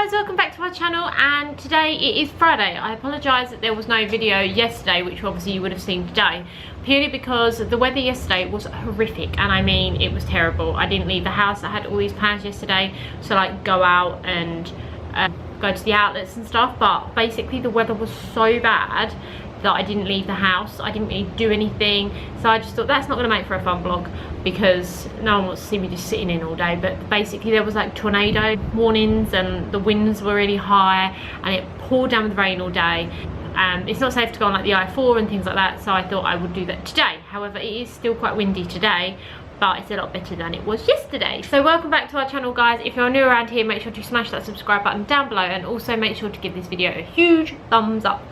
guys, welcome back to my channel, and today it is Friday. I apologise that there was no video yesterday, which obviously you would have seen today, purely because the weather yesterday was horrific, and I mean it was terrible. I didn't leave the house. I had all these plans yesterday to like go out and go to the outlets and stuff, but basically the weather was so bad that I didn't leave the house. I didn't really do anything, so I just thought that's not going to make for a fun vlog because no one wants to see me just sitting in all day. But basically there was like tornado warnings and the winds were really high and it poured down with rain all day. It's not safe to go on like the I4 and things like that, so I thought I would do that today. However, it is still quite windy today, but it's a lot better than it was yesterday. So welcome back to our channel, guys. If you're new around here, make sure to smash that subscribe button down below, and also make sure to give this video a huge thumbs up.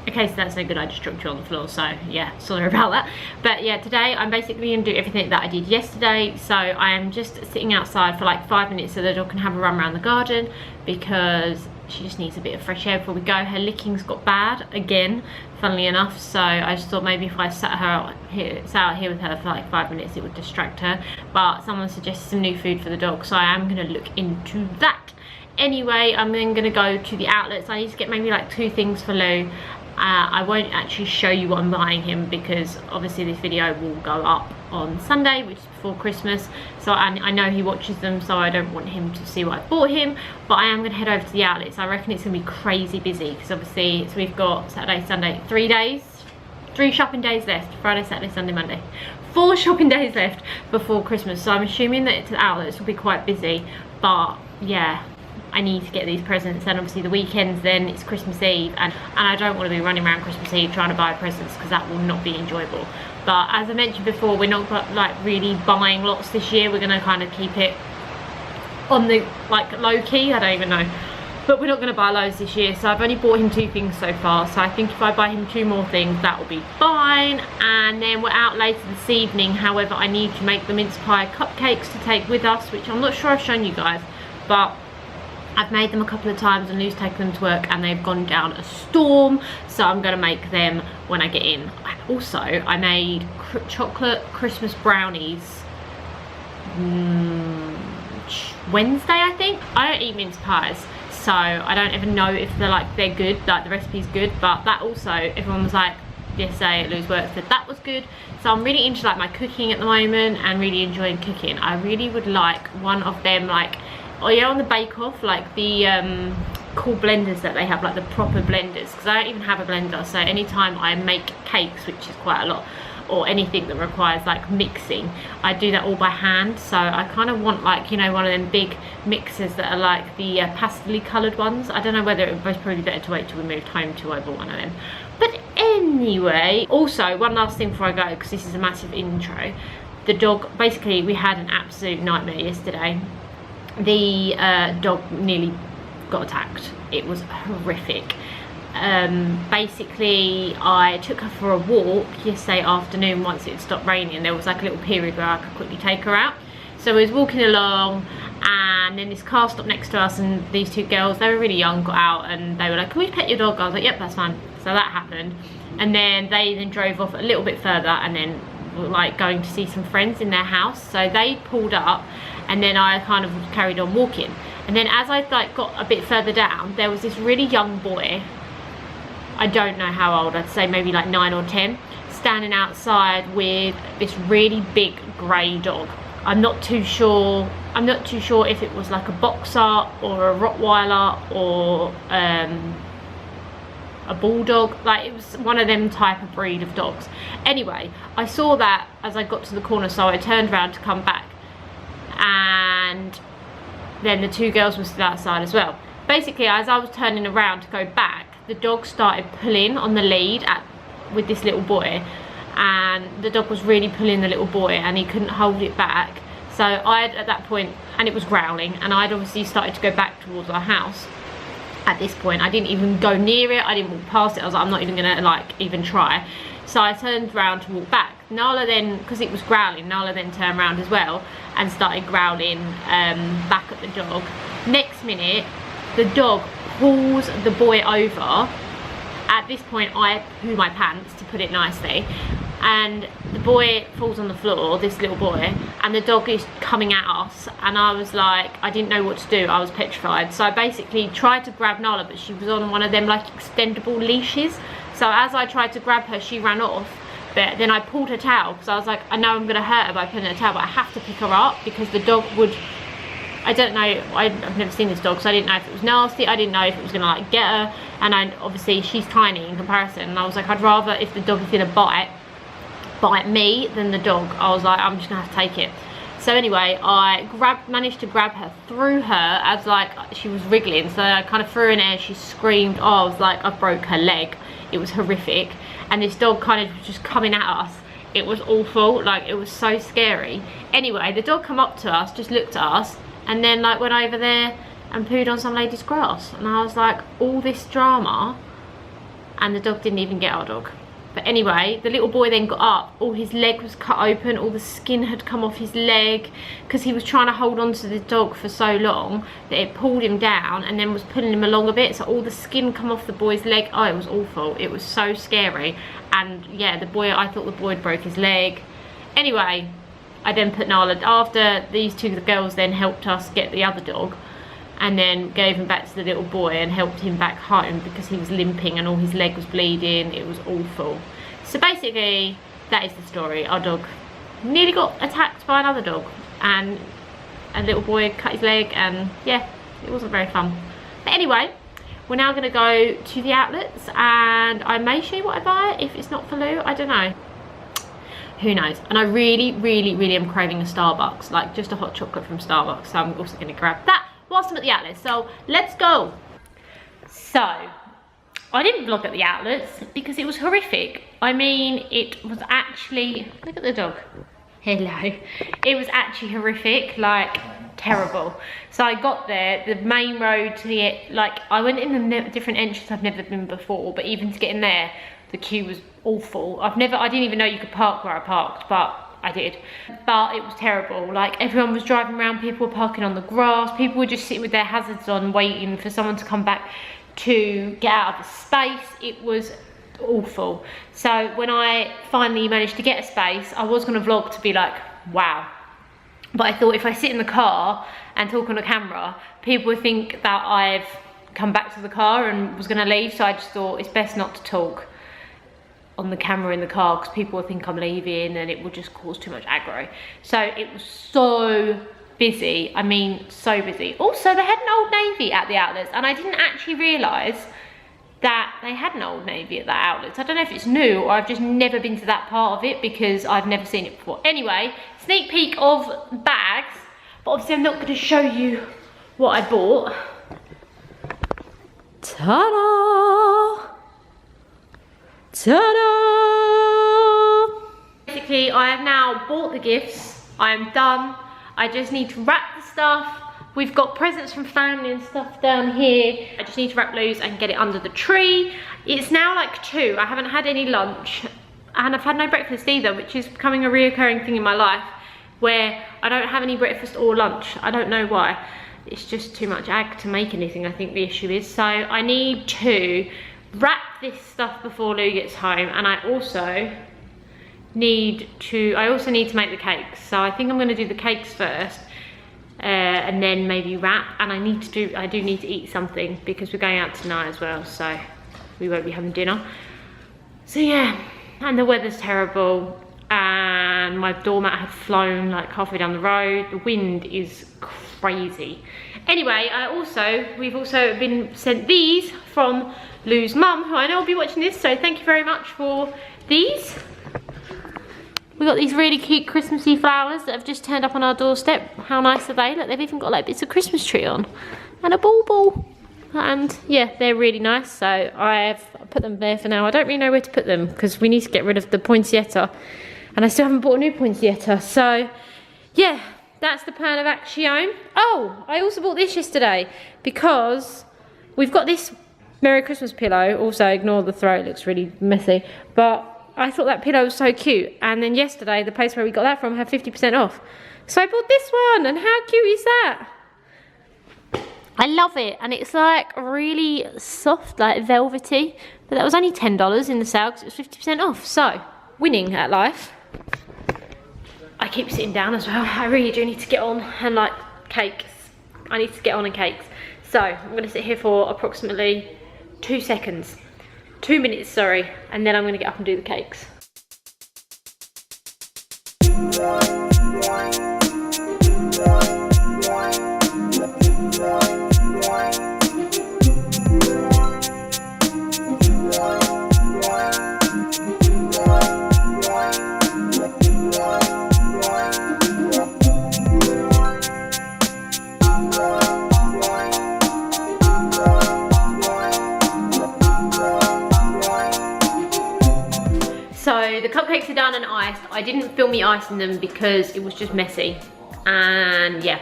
Okay, so that's no good, I just dropped you on the floor, so yeah, sorry about that. But yeah, today I'm basically going to do everything that I did yesterday. So I am just sitting outside for like 5 minutes so the dog can have a run around the garden, because she just needs a bit of fresh air before we go. Her licking's got bad again, funnily enough, so I just thought maybe if I sat out here with her for like 5 minutes it would distract her. But someone suggested some new food for the dog, so I am going to look into that. Anyway, I'm then going to go to the outlets. I need to get maybe like 2 things for Lou. I won't actually show you what I'm buying him because obviously this video will go up on Sunday, which is before Christmas, so I know he watches them, so I don't want him to see what I bought him. But I am going to head over to the outlets. I reckon it's going to be crazy busy because obviously so we've got Saturday, Sunday, 3 shopping days left. Friday, Saturday, Sunday, Monday. 4 shopping days left before Christmas, so I'm assuming that the outlets will be quite busy. But yeah, I need to get these presents, and obviously the weekends then it's Christmas Eve, and I don't want to be running around Christmas Eve trying to buy presents because that will not be enjoyable. But as I mentioned before, we're not like really buying lots this year. We're going to kind of keep it on the like low key, I don't even know, but we're not going to buy loads this year. So I've only bought him 2 things so far, so I think if I buy him 2 more things that will be fine. And then we're out later this evening. However, I need to make the mince pie cupcakes to take with us, which I'm not sure I've shown you guys, but I've made them a couple of times and Lou's taken them to work and they've gone down a storm, so I'm going to make them when I get in. Also, I made chocolate Christmas brownies Wednesday, I think. I don't eat mince pies, so I don't even know if they're good, like the recipe's good, but that also, everyone was like yesterday at Lou's work said that was good. So I'm really into like my cooking at the moment and really enjoying cooking. I really would like one of them, like, oh yeah, on the Bake Off, like the cool blenders that they have, like the proper blenders, because I don't even have a blender. So anytime I make cakes, which is quite a lot, or anything that requires like mixing, I do that all by hand. So I kind of want, like, you know, one of them big mixers that are like the pastel coloured ones. I don't know whether it was probably better to wait till we moved home till I bought one of them. But anyway, also one last thing before I go, because this is a massive intro. The dog, basically we had an absolute nightmare yesterday. The dog nearly got attacked. It was horrific. Basically I took her for a walk yesterday afternoon once it stopped raining. There was like a little period where I could quickly take her out, so we was walking along and then this car stopped next to us, and these 2 girls, they were really young, got out and they were like, can we pet your dog? I was like, yep, that's fine. So that happened, and then they then drove off a little bit further and then were like going to see some friends in their house. So they pulled up and then I kind of carried on walking, and then as I like got a bit further down, there was this really young boy, I don't know how old, I'd say maybe like 9 or 10, standing outside with this really big grey dog. I'm not too sure if it was like a boxer or a Rottweiler or a bulldog. Like it was one of them type of breed of dogs. Anyway, I saw that as I got to the corner, so I turned around to come back, and then the 2 girls were still outside as well. Basically, as I was turning around to go back, the dog started pulling on the lead with this little boy, and the dog was really pulling the little boy and he couldn't hold it back. So I'd at that point, and it was growling, and I'd obviously started to go back towards our house. At this point I didn't even go near it, I didn't walk past it. I was like, I'm not even gonna like even try. So I turned around to walk back. Nala then, because it was growling, Nala then turned around as well and started growling back at the dog. Next minute the dog pulls the boy over. At this point I poo my pants, to put it nicely, and the boy falls on the floor, this little boy, and the dog is coming at us, and I was like, I didn't know what to do. I was petrified. So I basically tried to grab Nala, but she was on one of them like extendable leashes. So as I tried to grab her, she ran off. But then I pulled her tail, because I was like, I know I'm gonna hurt her by pulling her tail, but I have to pick her up because the dog would, I don't know, I've never seen this dog, so I didn't know if it was nasty. I didn't know if it was gonna like get her, and obviously she's tiny in comparison, and I was like, I'd rather, if the dog is gonna bite me than the dog. I was like, I'm just gonna have to take it. So anyway, I managed to grab her, threw her as like she was wriggling, so I kind of threw her in air. She screamed. Oh, I was like, I broke her leg. It was horrific. And this dog kind of just coming at us. It was awful. Like, it was so scary. Anyway, the dog come up to us, just looked at us, and then like went over there and pooed on some lady's grass. And I was like, all this drama, and the dog didn't even get our dog. But anyway, the little boy then got up, all his leg was cut open, all the skin had come off his leg, because he was trying to hold on to the dog for so long that it pulled him down and then was pulling him along a bit, so all the skin come off the boy's leg. Oh, it was awful. It was so scary. And yeah, the boy, I thought the boy had broke his leg. Anyway, I then put Nala, after these two girls then helped us get the other dog, and then gave him back to the little boy and helped him back home because he was limping and all his leg was bleeding. It was awful. So basically, that is the story. Our dog nearly got attacked by another dog, and a little boy cut his leg, and yeah, it wasn't very fun. But anyway, we're now gonna go to the outlets, and I may show you what I buy. If it's not for Lou, I don't know. Who knows? And I really, really, really am craving a Starbucks, like just a hot chocolate from Starbucks. So I'm also gonna grab that whilst I'm at the outlets. So let's go. So I didn't vlog at the outlets because it was horrific. I mean, it was actually, look at the dog. Hello. It was actually horrific, like terrible. So I got there, the main road to the, like I went in a different entrance I've never been before, but even to get in there, the queue was awful. I didn't even know you could park where I parked, but I did. But it was terrible. Like, everyone was driving around, people were parking on the grass, people were just sitting with their hazards on waiting for someone to come back to get out of the space. It was awful. So when I finally managed to get a space, I was going to vlog to be like, wow. But I thought if I sit in the car and talk on a camera, people would think that I've come back to the car and was going to leave. So I just thought it's best not to talk on the camera in the car because people will think I'm leaving and it will just cause too much aggro. So it was so busy. I mean, so busy. Also, they had an Old Navy at the outlets, and I didn't actually realise that they had an Old Navy at the outlets. I don't know if it's new or I've just never been to that part of it because I've never seen it before. Anyway, sneak peek of bags, but obviously I'm not going to show you what I bought. Ta-da! Ta-da! Basically, I have now bought the gifts. I am done. I just need to wrap the stuff. We've got presents from family and stuff down here. I just need to wrap those and get it under the tree. It's now like 2. I haven't had any lunch, and I've had no breakfast either, which is becoming a reoccurring thing in my life where I don't have any breakfast or lunch. I don't know why. It's just too much ag to make anything, I think the issue is. So I need to wrap this stuff before Lou gets home, and I also need to make the cakes. So I think I'm going to do the cakes first, and then maybe wrap. And I do need to eat something because we're going out tonight as well, so we won't be having dinner. So yeah, and the weather's terrible, and my doormat had flown like halfway down the road. The wind is crazy. Anyway, we've also been sent these from Lou's mum, who I know will be watching this, so thank you very much for these. We got these really cute Christmassy flowers that have just turned up on our doorstep. How nice are they? Look, they've even got like bits of Christmas tree on, and a bauble. And yeah, they're really nice, so I've put them there for now. I don't really know where to put them because we need to get rid of the poinsettia, and I still haven't bought a new poinsettia. So yeah, that's the plan of action. Oh, I also bought this yesterday because we've got this Merry Christmas pillow. Also, ignore the throw, it looks really messy, but I thought that pillow was so cute, and then yesterday the place where we got that from had 50% off, so I bought this one. And how cute is that? I love it, and it's like really soft, like velvety, but that was only $10 in the sale because it was 50% off. So winning at life. I keep sitting down as well. I really do need to get on and like cakes. I need to get on and cakes. So I'm gonna sit here for approximately 2 seconds. 2 minutes, sorry, and then I'm gonna get up and do the cakes. So the cupcakes are done and iced. I didn't film me icing them because it was just messy. And yeah,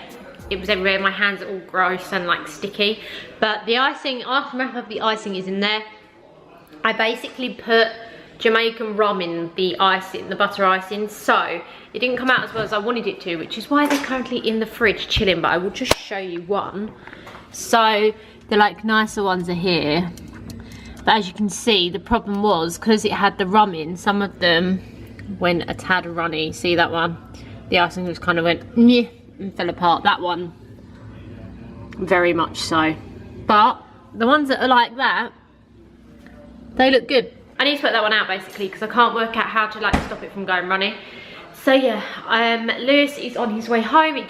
it was everywhere. My hands are all gross and like sticky. But the icing, aftermath of the icing is in there. I basically put Jamaican rum in the icing, the butter icing. So it didn't come out as well as I wanted it to, which is why they're currently in the fridge chilling. But I will just show you one. So the like nicer ones are here. But as you can see, the problem was, because it had the rum in, some of them went a tad runny. See that one? The icing just kind of went nyeh and fell apart. That one, very much so. But the ones that are like that, they look good. I need to put that one out basically because I can't work out how to like stop it from going runny. So yeah, Lewis is on his way home.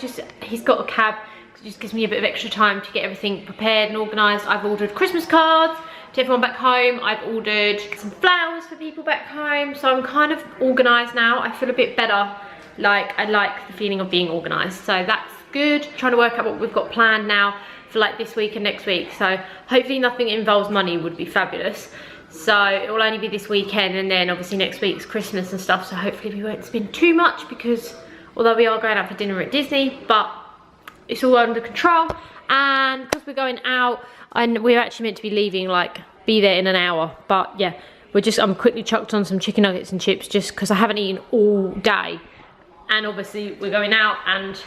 He's got a cab. It just gives me a bit of extra time to get everything prepared and organised. I've ordered Christmas cards to everyone back home. I've ordered some flowers for people back home. So I'm kind of organised now. I feel a bit better. Like, I like the feeling of being organised. So that's good. Trying to work out what we've got planned now for like this week and next week. So hopefully nothing involves money would be fabulous. So it will only be this weekend, and then obviously next week's Christmas and stuff. So hopefully we won't spend too much, because although we are going out for dinner at Disney, but it's all under control. And because we're going out, and we're actually meant to be leaving, like be there in an hour, but yeah, I'm quickly chucked on some chicken nuggets and chips just because I haven't eaten all day, and obviously we're going out and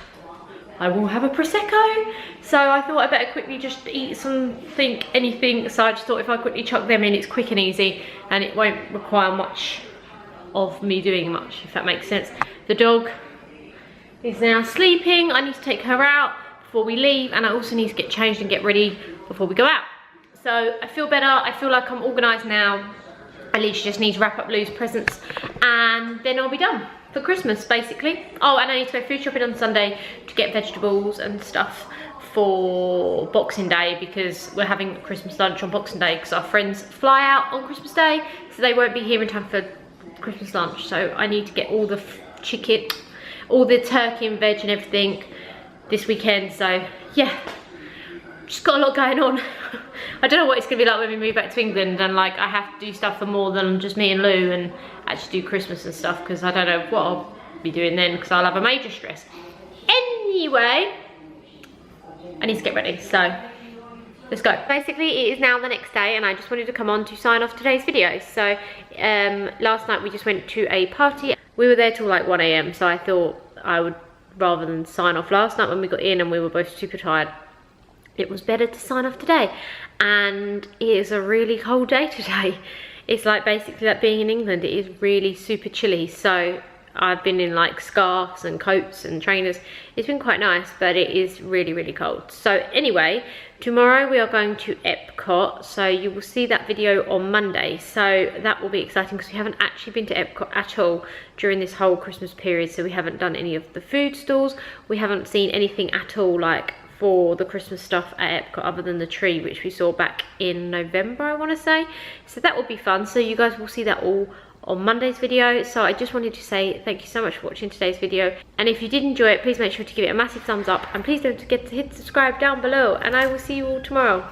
I will have a Prosecco, so I thought I better quickly just eat something, anything. So I just thought if I quickly chuck them in, it's quick and easy and it won't require much of me doing much, if that makes sense. The dog is now sleeping. I need to take her out before we leave, and I also need to get changed and get ready before we go out. So I feel better. I feel like I'm organised now. I literally just need to wrap up Lou's presents and then I'll be done for Christmas basically. Oh, and I need to go food shopping on Sunday to get vegetables and stuff for Boxing Day, because we're having Christmas lunch on Boxing Day because our friends fly out on Christmas Day, so they won't be here in time for Christmas lunch. So I need to get all the chicken, all the turkey and veg and everything this weekend. So yeah, just got a lot going on. I don't know what it's gonna be like when we move back to England and like I have to do stuff for more than just me and Lou and actually do Christmas and stuff, because I don't know what I'll be doing then, because I'll have a major stress. Anyway, I need to get ready, so let's go. Basically, it is now the next day and I just wanted to come on to sign off today's video. So last night we just went to a party. We were there till like 1 AM, so I thought I would, rather than sign off last night when we got in and we were both super tired, it was better to sign off today. And it is a really cold day today. It's like basically like being in England. It is really super chilly, so I've been in like scarves and coats and trainers. It's been quite nice, but it is really, really cold. So anyway, tomorrow we are going to Epcot, so you will see that video on Monday. So that will be exciting because we haven't actually been to Epcot at all during this whole Christmas period. So we haven't done any of the food stalls. We haven't seen anything at all like for the Christmas stuff at Epcot other than the tree, which we saw back in November, I want to say. So that will be fun. So you guys will see that all on Monday's video. So I just wanted to say thank you so much for watching today's video, and if you did enjoy it, please make sure to give it a massive thumbs up, and please don't forget to hit subscribe down below, and I will see you all tomorrow.